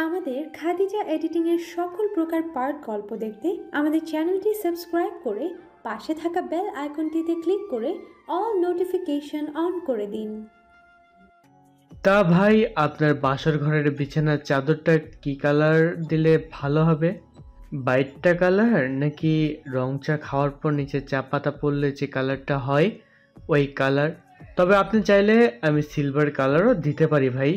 আমাদের খাদিজা এডিটিং এর সকল প্রকার পার্ট গল্প দেখতে আমাদের চ্যানেলটি সাবস্ক্রাইব করে পাশে থাকা বেল আইকনটিতে ক্লিক করে অল নোটিফিকেশন অন করে দিন। তা ভাই, আপনার বাসর ঘরের বিছানার চাদরটা কি কালার দিলে ভালো হবে? বাইটটা কালার নাকি রং চা খাওয়ার পর নিচে চা পাতা পড়লে যে কালারটা হয় ওই কালার? তবে আপনি চাইলে আমি সিলভার কালারও দিতে পারি ভাই।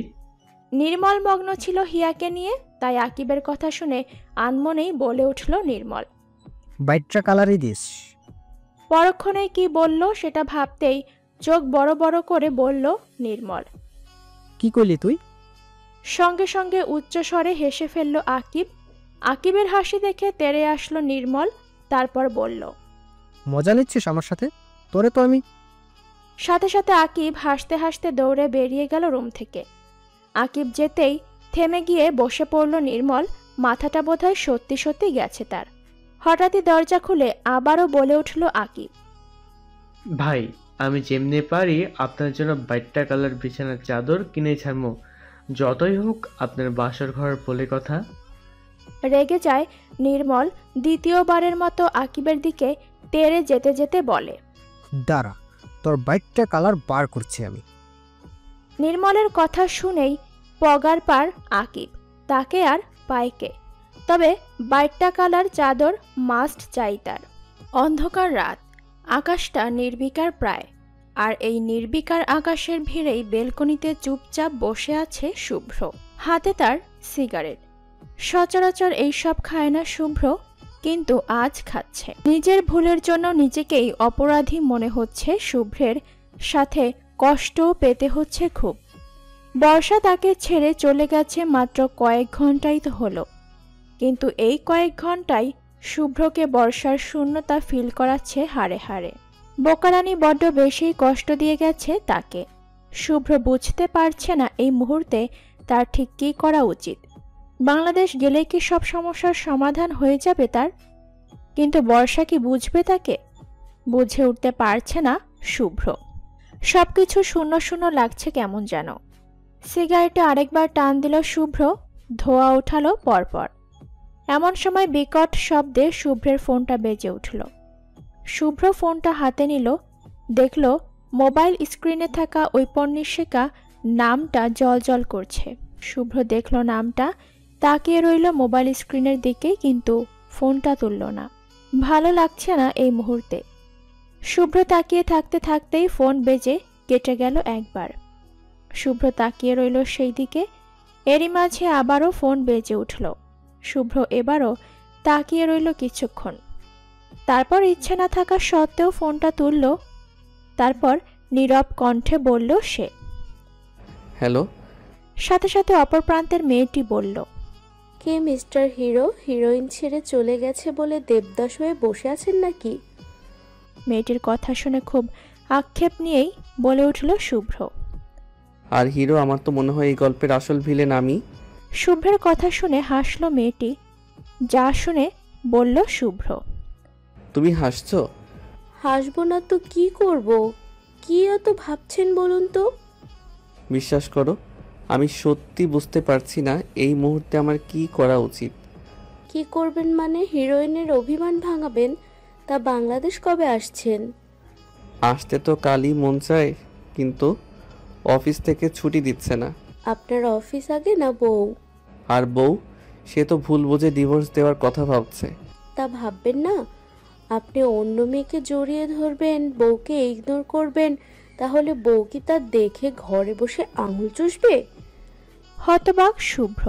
নির্মল মগ্ন ছিল হিয়াকে নিয়ে, তাই আকিবের কথা শুনে আনমনেই বলে উঠল নির্মল, বাইটটা কালারই দিস। পরক্ষণে কি বলল সেটা ভাবতেই চোখ বড় বড় করে বলল নির্মল। কি করলি তুই? সঙ্গে সঙ্গে উচ্চস্বরে হেসে ফেলল আকিব। আকিবের হাসি দেখে তেড়ে আসলো নির্মল, তারপর বলল, মজা নিচ্ছিস আমার সাথে? তোরে তো আমি। সাথে সাথে আকিব হাসতে হাসতে দৌড়ে বেরিয়ে গেল রুম থেকে। আকিব যেতেই থেমে গিয়ে বসে পড়ল নির্মল, মাথাটা বোধহয় সত্যি সত্যি গেছে তার। হঠাৎই দরজা খুলে আবারও বলে উঠল আকিব, ভাই, আমি যেমনি পারি আপনার জন্য বাইটটা কালার বিছানার চাদর কিনে ছাড়বো, যতই হোক আপনার বাসর ঘর বলে কথা। রেগে যায় নির্মল। দ্বিতীয়বারের মতো আকিবের দিকে তেড়ে যেতে যেতে বলে, দাঁড়া, তোর বাইটটা কালার বার করছি আমি। নির্মলের কথা শুনেই পগার পার আকিব, তাকে আর পায়কে। তবে বাইটটা কালার চাদর মাস্ট চাই তার। অন্ধকার রাত, আকাশটা নির্বিকার প্রায়, আর এই নির্বিকার আকাশের ভিড়েই বেলকনিতে চুপচাপ বসে আছে শুভ্র, হাতে তার সিগারেট। সচরাচর এইসব খায় না শুভ্র, কিন্তু আজ খাচ্ছে। নিজের ভুলের জন্য নিজেকেই অপরাধী মনে হচ্ছে শুভ্রের, সাথে কষ্টও পেতে হচ্ছে খুব। বর্ষা তাকে ছেড়ে চলে গেছে মাত্র কয়েক ঘন্টাই তো হলো, কিন্তু এই কয়েক ঘন্টায় শুভ্রকে বর্ষার শূন্যতা ফিল করাচ্ছে হাড়ে হাড়ে। বোকারানি বড্ড বেশি কষ্ট দিয়ে গেছে তাকে। শুভ্র বুঝতে পারছে না এই মুহূর্তে তার ঠিক কী করা উচিত। বাংলাদেশ গেলে কি সব সমস্যার সমাধান হয়ে যাবে তার? কিন্তু বর্ষা কি বুঝবে তাকে? বুঝে উঠতে পারছে না শুভ্র। সবকিছু শূন্য শূন্য লাগছে কেমন যেন। সিগারেটে আরেকবার টান দিল শুভ্র, ধোয়া উঠালো পরপর। এমন সময় বিকট শব্দে শুভ্রের ফোনটা বেজে উঠল। শুভ্র ফোনটা হাতে নিল, দেখল মোবাইল স্ক্রিনে থাকা ঔপন্যাসিকা নামটা জলজল করছে। শুভ্র দেখল নামটা, তাকিয়ে রইল মোবাইল স্ক্রিনের দিকে, কিন্তু ফোনটা তুলল না। ভালো লাগছে না এই মুহূর্তে। শুভ্র তাকিয়ে থাকতে থাকতেই ফোন বেজে কেটে গেল একবার। শুভ্র তাকিয়ে রইল সেই দিকে, এরই মাঝে আবারও ফোন বেজে উঠল। শুভ্র এবারও তাকিয়ে রইল কিছুক্ষণ, তারপর ইচ্ছে না থাকা সত্ত্বেও ফোনটা তুলল। তারপর নীরব কণ্ঠে বলল সে, হ্যালো। সাথে সাথে অপর প্রান্তের মেয়েটি বলল, কে মিস্টার হিরো? হিরোইন ছেড়ে চলে গেছে বলে দেবদাস হয়ে বসে আছেন নাকি? মেয়েটির কথা শুনে খুব আক্ষেপ নিয়েই বলে উঠল শুভ্র। আর হিরো? আমার তো মনে হয় এই গল্পের আসল ভিলেন আমি। শুভ্রের কথা শুনে হাসল মেয়েটি, যা শুনে বলল শুভ্র, তুমি হাসছো? হাসবো না তো কি করব? কি এত ভাবছেন বলুন তো? বিশ্বাস করো, আমি সত্যি বুঝতে পারছি না এই মুহূর্তে আমার কি করা উচিত। কি করবেন মানে? হিরোইনের অভিমান ভাঙাবেন? তা বাংলাদেশ কবে আসছেন? আসতে তো কালই মন চায়, কিন্তু অফিস থেকে ছুটি দিচ্ছে না। আপনার অফিস আগে না বউ? আর বউ, সে তো ভুল বুঝে ডিভোর্স দেওয়ার কথা ভাবছে। তা ভাববেন না। আপনি অন্য মেয়েকে জড়িয়ে ধরবেন, বউকে ইগনোর করবেন, তাহলে বউ কি তা দেখে ঘরে বসে আঙুল চুষবে? হতবাক শুভ্র।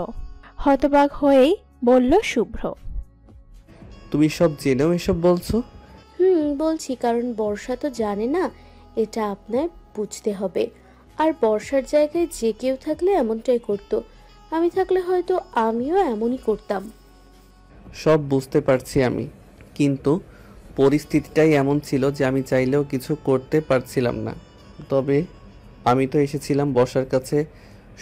হতবাক হয়েই বলল শুভ্র, তুমি সব জেনেও এসব বলছো? বলছি, কারণ বর্ষা তো জানে না, এটা আপনার বুঝতে হবে। আর বর্ষার জায়গায় যে কেউ থাকলে এমনটাই করতো। আমি থাকলে হয়তো আমিও এমনই করতাম। সব বুঝতে পারছি আমি, কিন্তু পরিস্থিতিটাই এমন ছিল যে আমি চাইলেও কিছু করতে পারছিলাম না। তবে আমি তো এসেছিলাম বর্ষার কাছে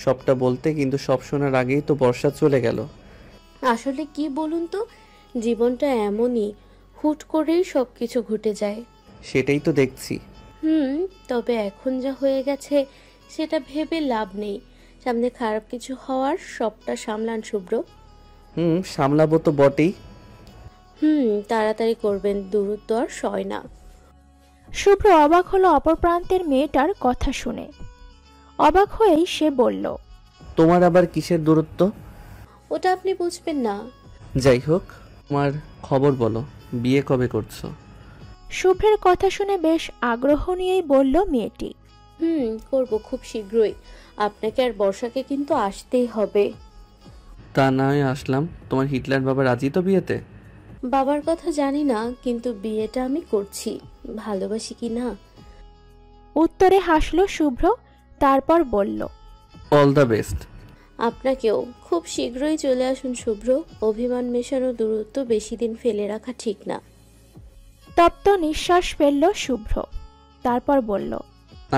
সবটা বলতে, কিন্তু সব শোনার আগেই তো বর্ষা চলে গেল। আসলে কি বলুন তো, জীবনটা এমনই, হুট করেই সবকিছু ঘটে যায়। সেটাই তো দেখছি। তবে এখন যা হয়ে গেছে সেটা ভেবে লাভ নেই। সামনে খারাপ কিছু হওয়ার সবটা সামলান শুভ্র। সামলাবো তো বটেই। তাড়াতাড়ি করবেন, দূরত্ব আর সয় না। শুভ্র অবাক হলো অপর প্রান্তের মেয়েটার কথা শুনে। অবাক হয়েই সে বলল, তোমার আবার কিসের দূরত্ব? ওটা আপনি বুঝবেন না। যাই হোক, তোমার খবর বলো, বিয়ে কবে করছো? শুভ্রের কথা শুনে বেশ আগ্রহ নিয়েই বলল মেয়েটি। করব খুব শীঘ্রই। আপনাকে আর বর্ষাকে কিন্তু আসতেই হবে। তা না হয় আসলাম, তোমার হিটলার বাবা রাজি তো বিয়েতে? বাবার কথা জানি না, কিন্তু বিয়েটা আমি করছি। ভালোবাসি কি না। উত্তরে হাসল শুভ্র, তারপর বলল, অল দ্য বেস্ট। আপনাকেও। খুব শীঘ্রই চলে আসুন শুভ্র। অভিমান মেশানো দূরত্ব বেশি দিন ফেলে রাখা ঠিক না। তপ্ত নিঃশ্বাস ফেলল শুভ্র, তারপর বলল,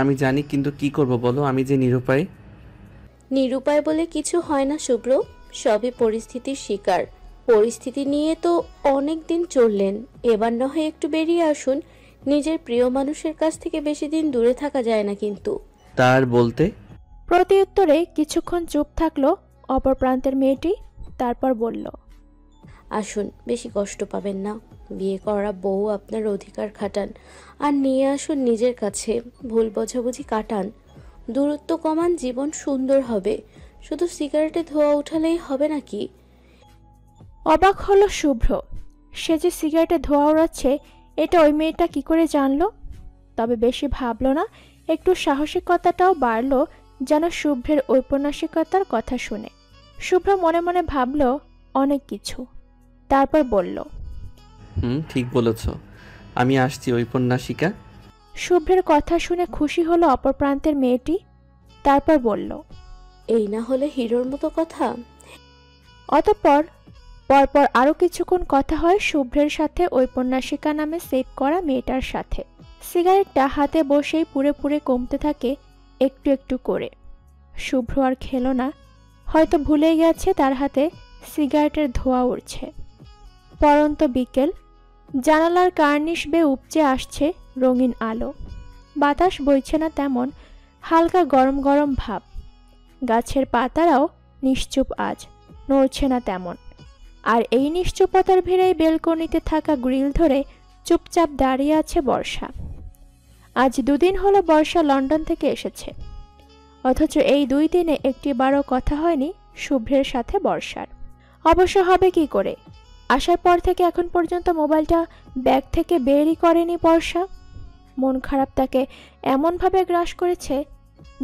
আমি জানি, কিন্তু কি করব বলো, আমি যে নিরুপায়। নিরুপায় বলে কিছু হয় না শুভ্র, সবই পরিস্থিতির শিকার। পরিস্থিতি নিয়ে তো অনেক দিন চললেন, এবার না হয় একটু বেরিয়ে আসুন। নিজের প্রিয় মানুষের কাছ থেকে বেশি দিন দূরে থাকা যায় না কিন্তু। তার বলতে? প্রতি উত্তরে কিছুক্ষণ চুপ থাকলো অপর প্রান্তের মেয়েটি, তারপর বলল, আসুন, বেশি কষ্ট পাবেন না। বিয়ে করা বউ আপনার অধিকার খাটান, আর নিয়ে আসুন নিজের কাছে। ভুল বোঝাবুঝি কাটান, দূরত্ব কমান, জীবন সুন্দর হবে। শুধু সিগারেটে ধোয়া উঠালেই হবে নাকি? অবাক হলো শুভ্র, সে যে সিগারেটে ধোঁয়া ওড়াচ্ছে এটা ওই মেয়েটা কি করে জানলো। তবে বেশি ভাবল না, একটু সাহসিকতাটাও বাড়ল যেন শুভ্রের ঔপন্যাসিকতার কথা শুনে। শুভ্র মনে মনে ভাবল অনেক কিছু, তারপর বলল, ঠিক বলেছ, আমি আসছি ঔপন্যাসিকা। শুভ্রের কথা শুনে খুশি হলো অপর প্রান্তের মেয়েটি, তারপর বলল, এই না হলে হিরোর মতো কথা। অতঃপর পরপর আরও কিছুক্ষণ কথা হয় শুভ্রের সাথে ঔপন্যাসিকা নামে সেভ করা মেয়েটার সাথে। সিগারেটটা হাতে বসেই পুড়ে পুড়ে কমতে থাকে একটু একটু করে। শুভ্র আর খেলো না, হয়তো ভুলেই গেছে তার হাতে সিগারেটের ধোঁয়া উড়ছে। পরন্ত বিকেল, জানালার কার্নিশ বেয়ে উপচে আসছে রঙিন আলো। বাতাস বইছে না তেমন, হালকা গরম গরম ভাব। গাছের পাতারাও নিশ্চুপ, আজ নড়ছে না তেমন। আর এই নিশ্চুপতার ভিড়েই বেলকনিতে থাকা গ্রিল ধরে চুপচাপ দাঁড়িয়ে আছে বর্ষা। আজ 2 দিন হলো বর্ষা লন্ডন থেকে এসেছে, অথচ এই 2 দিনে একটিবারও কথা হয়নি শুভ্রের সাথে বর্ষার। অবশ্য হবে কি করে, আসার পর থেকে এখন পর্যন্ত মোবাইলটা ব্যাগ থেকে বেরই করেনি বর্ষা। মন খারাপ তাকে এমনভাবে গ্রাস করেছে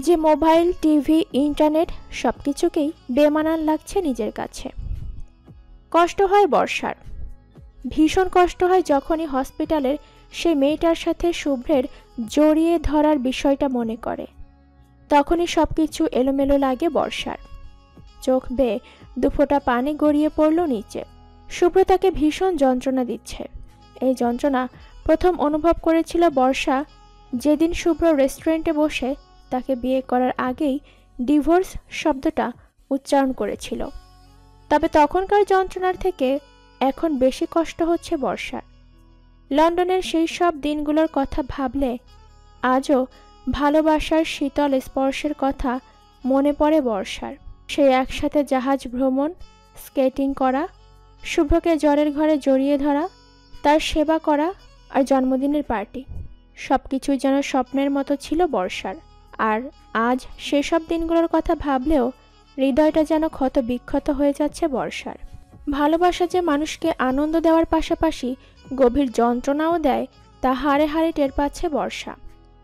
যে মোবাইল, টিভি, ইন্টারনেট সব কিছুকেই বেমানান লাগছে নিজের কাছে। কষ্ট হয় বর্ষার, ভীষণ কষ্ট হয় যখনই হসপিটালের সেই মেয়েটার সাথে শুভ্রের জড়িয়ে ধরার বিষয়টা মনে করে। তখনই সব কিছু এলোমেলো লাগে বর্ষার। চোখ বেয়ে 2 ফোঁটা পানি গড়িয়ে পড়ল নিচে। শুভ্র তাকে ভীষণ যন্ত্রণা দিচ্ছে। এই যন্ত্রণা প্রথম অনুভব করেছিল বর্ষা যেদিন শুভ্র রেস্টুরেন্টে বসে তাকে বিয়ে করার আগেই ডিভোর্স শব্দটা উচ্চারণ করেছিল। তবে তখনকার যন্ত্রণার থেকে এখন বেশি কষ্ট হচ্ছে বর্ষার। লন্ডনের সেই সব দিনগুলোর কথা ভাবলে আজও ভালোবাসার শীতল স্পর্শের কথা মনে পড়ে বর্ষার। সেই একসাথে জাহাজ ভ্রমণ, স্কেটিং করা, শুভ্রকে জ্বরের ঘরে জড়িয়ে ধরা, তার সেবা করা আর জন্মদিনের পার্টি, সব কিছুই যেন স্বপ্নের মতো ছিল বর্ষার। আর আজ সেসব দিনগুলোর কথা ভাবলেও হৃদয়টা যেন ক্ষত বিক্ষত হয়ে যাচ্ছে বর্ষার। ভালোবাসা যে মানুষকে আনন্দ দেওয়ার পাশাপাশি গভীর যন্ত্রণাও দেয় তা হাড়ে হাড়ে টের পাচ্ছে বর্ষা।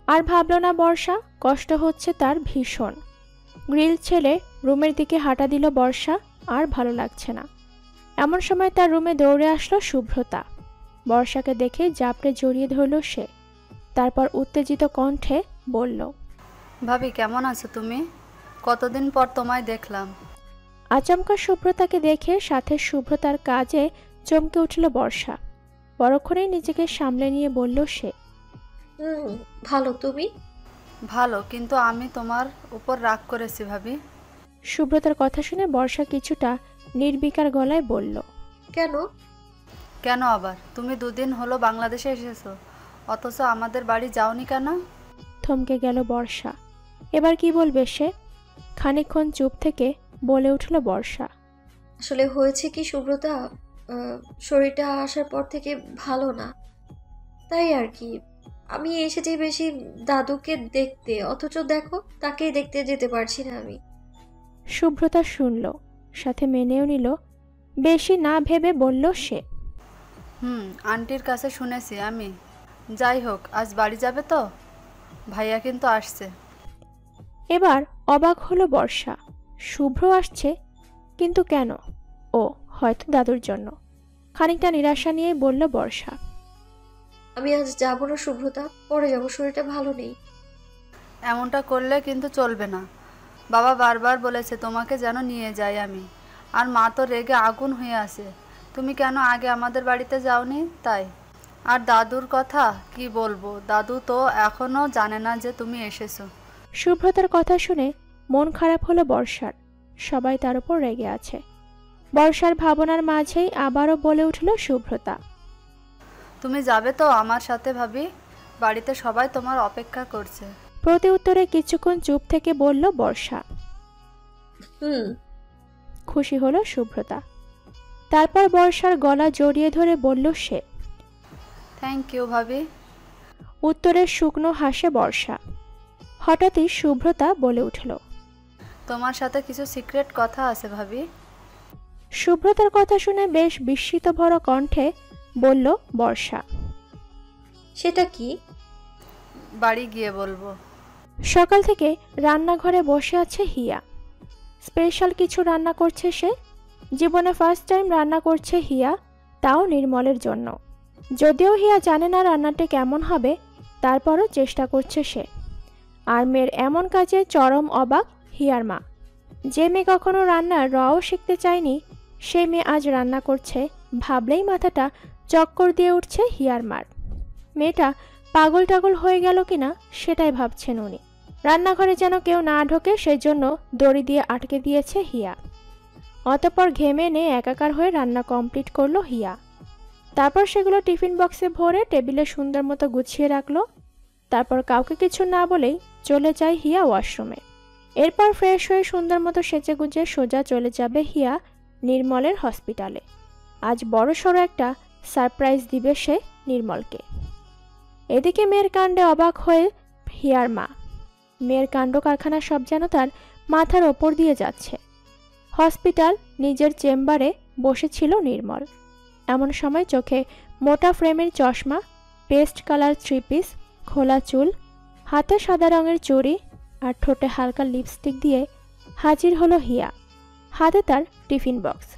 আর ভাবল না বর্ষা, কষ্ট হচ্ছে তার ভীষণ। গ্রিল ছেড়ে রুমের দিকে হাঁটা দিল বর্ষা, আর ভালো লাগছে না। এমন সময় তার রুমে দৌড়ে আসলো শুভ্রতা। বর্ষাকে দেখে জাপড়ে জড়িয়ে ধরল সে, তারপর উত্তেজিত কণ্ঠে বলল, ভাবি কেমন আছো তুমি? কতদিন পর তোমায় দেখলাম। আচমকা শুভ্রতাকে দেখে সাথে শুভ্রতার কাজে চমকে উঠল বর্ষা। পরক্ষণেই নিজেকে সামলে নিয়ে বলল সে, ভালো, তুমি? ভালো, কিন্তু আমি তোমার উপর রাগ করেছি ভাবি। শুভ্রতার কথা শুনে বর্ষা কিছুটা নির্বিকার গলায় বলল, কেন? কেন আবার? তুমি 2 দিন হলো বাংলাদেশে এসেছো, অথচ আমাদের বাড়ি যাওনি কেন? থমকে গেল বর্ষা। এবার কি বলবে সে? খানিকক্ষণ চুপ থেকে বলে উঠল বর্ষা। আসলে হয়েছে কি সুব্রতা, শরীরটা আসার পর থেকে ভালো না, তাই আর কি। আমি এসেছি বেশি দাদুকে দেখতে, অথচ দেখো তাকেই দেখতে যেতে পারছি না আমি। শুভ্রতা শুনল, সাথে মেনেও নিল। বেশি না ভেবে বলল সে। আন্টির কাছে শুনেছি আমি। যাই হোক, আজ বাড়ি যাবে তো? ভাইয়া কিন্তু আসছে। এবার অবাক হলো বর্ষা। শুভ্র আসছে, কিন্তু কেন? ও হয়তো দাদুর জন্য। খানিকটা নিরাশা নিয়ে বলল বর্ষা। আমি আজ যাবো না সুব্রতা, পরে যাবো, শরীরটা ভালো নেই। এমনটা করলে কিন্তু চলবে না। বাবা বারবার বলেছে তোমাকে যেন নিয়ে যাই আমি, আর মা তো রেগে আগুন হয়ে আছে। তুমি কেন আগে আমাদের বাড়িতে যাওনি তাই। আর দাদুর কথা কি বলবো, দাদু তো এখনো জানে না যে তুমি এসেছো। শুভ্রতার কথা শুনে মন খারাপ হলো বর্ষার। সবাই তার উপর রেগে আছে। বর্ষার ভাবনার মাঝেই আবারও বলে উঠল শুভ্রতা। তুমি যাবে তো আমার সাথে ভাবি? বাড়িতে সবাই তোমার অপেক্ষা করছে। প্রতি উত্তরে কিছুক্ষণ চুপ থেকে বলল বর্ষা। খুশি হলো শুভ্রতা। তারপর বর্ষার গলা জড়িয়ে ধরে বলল সে। থ্যাংক ইউ ভাবি। উত্তরে শুকনো হাসে বর্ষা। হঠাৎই শুভ্রতা বলে উঠল। তোমার সাথে কিছু সিক্রেট কথা আছে ভাবি। শুভ্রতার কথা শুনে বেশ বিস্মিত ভরা কণ্ঠে বলল বর্ষা। সেটা কি? বাড়ি গিয়ে বলবো। সকাল থেকে রান্নাঘরে বসে আছে হিয়া। স্পেশাল কিছু রান্না করছে সে। জীবনে ফার্স্ট টাইম রান্না করছে হিয়া, তাও নির্মলের জন্য। যদিও হিয়া জানে না রান্নাটি কেমন হবে, তারপরও চেষ্টা করছে সে। আর মেয়ের এমন কাজে চরম অবাক হিয়ার মা। যে মেয়ে কখনো রান্নার রও শিখতে চায়নি, সে মেয়ে আজ রান্না করছে, ভাবলেই মাথাটা চক্কর দিয়ে উঠছে হিয়ার মার। মেয়েটা পাগল টাগল হয়ে গেল কিনা সেটাই ভাবছেন উনি। রান্নাঘরে যেন কেউ না ঢোকে সেজন্য দড়ি দিয়ে আটকে দিয়েছে হিয়া। অতঃপর ঘেমে নিয়ে একাকার হয়ে রান্না কমপ্লিট করলো হিয়া। তারপর সেগুলো টিফিন বক্সে ভরে টেবিলে সুন্দর মতো গুছিয়ে রাখলো। তারপর কাউকে কিছু না বলেই চলে যায় হিয়া ওয়াশরুমে। এরপর ফ্রেশ হয়ে সুন্দর মতো সেজে গুজে সোজা চলে যাবে হিয়া নির্মলের হসপিটালে। আজ বড়সড় একটা সারপ্রাইজ দিবে সে নির্মলকে। এদিকে মেয়ের কাণ্ডে অবাক হয়ে হিয়ার মা। মেয়ের কাণ্ড কারখানা সব যেন তার মাথার ওপর দিয়ে যাচ্ছে। হসপিটাল নিজের চেম্বারে বসেছিল নির্মল। এমন সময় চোখে মোটা ফ্রেমের চশমা, পেস্ট কালার থ্রি পিস, খোলা চুল, হাতে সাদা রঙের চুড়ি আর ঠোঁটে হালকা লিপস্টিক দিয়ে হাজির হলো হিয়া। হাতে তার টিফিন বক্স।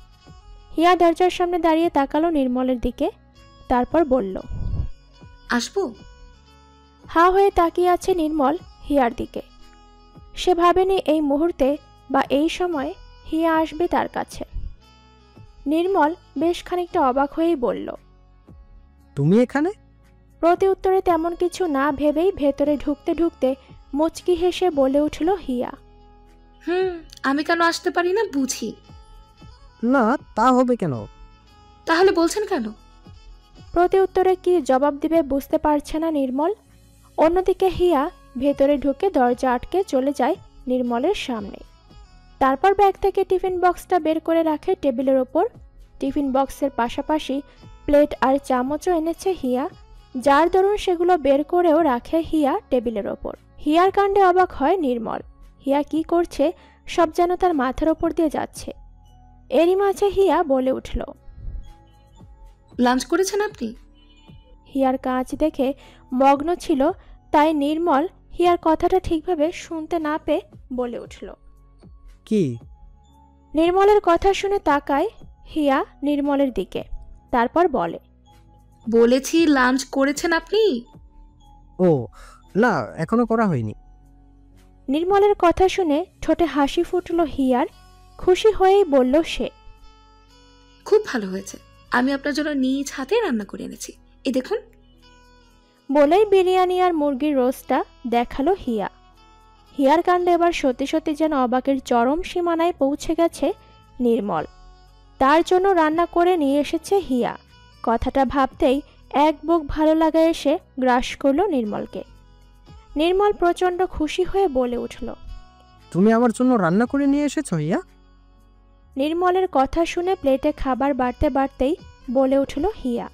হিয়া দরজার সামনে দাঁড়িয়ে তাকালো নির্মলের দিকে, তারপর বলল, আসবো? হা হয়ে তাকিয়ে আছে নির্মল হিয়ার দিকে। সে ভাবেনি এই মুহূর্তে বা এই সময় হিয়া আসবে তার কাছে। নির্মল বেশ খানিকটা অবাক হয়েই বলল, তুমি এখানে? প্রতি উত্তরে তেমন কিছু না ভেবেই ভেতরে ঢুকতে ঢুকতে মুচকি হেসে বলে উঠল হিয়া। আমি কেন আসতে পারি না বুঝি? না, তা হবে কেন? তাহলে বলছেন কেন? প্রতি উত্তরে কি জবাব দিবে বুঝতে পারছে না নির্মল। অন্যদিকে হিয়া ভেতরে ঢুকে দরজা আটকে চলে যায় নির্মলের সামনে। তারপর ব্যাগ থেকে টিফিন বক্সটা বের করে রাখে টেবিলের ওপর। টিফিন বক্সের পাশাপাশি প্লেট আর চামচও এনেছে হিয়া, যার দরুন সেগুলো বের করেও রাখে হিয়া টেবিলের ওপর। হিয়ার কাণ্ডে অবাক হয় নির্মল। হিয়া কি করছে সব যেন তার মাথার ওপর দিয়ে যাচ্ছে। এরই মাঝে হিয়া বলে উঠল, লাঞ্চ করেছেন আপনি? হিয়ার কাজ দেখে মগ্ন ছিল, তাই নির্মল হিয়ার কথাটা ঠিকভাবে শুনতে না পেয়ে বলে উঠল, কি? নির্মলের কথা শুনে তাকায় হিয়া নির্মলের দিকে, তারপর বলে, বলেছি লাঞ্চ করেছেন আপনি? ও না, এখনো করা হয়নি। নির্মলের কথা শুনে ঠোঁটে হাসি ফুটল হিয়ার। খুশি হয়েই বলল সে, খুব ভালো হয়েছে, আমি আপনার জন্য নিজ হাতে রান্না করে এনেছি, এই দেখুন। বলেই বিরিয়ানি আর মুরগির রোস্টটা দেখালো হিয়া। হিয়ার কাণ্ডে এবার সত্যি সত্যি যেন অবাকের চরম সীমানায় পৌঁছে গেছে নির্মল। তার জন্য রান্না করে নিয়ে এসেছে হিয়া। কথাটা ভাবতেই এক বুক ভালো লাগা এসে গ্রাস করলো নির্মলকে। নির্মল প্রচণ্ড খুশি হয়ে বলে উঠল। তুমি আমার জন্য রান্না করে নিয়ে এসেছো হিয়া? নির্মলের কথা শুনে প্লেটে খাবার বাড়তে বাড়তেই বলে উঠল হিয়া।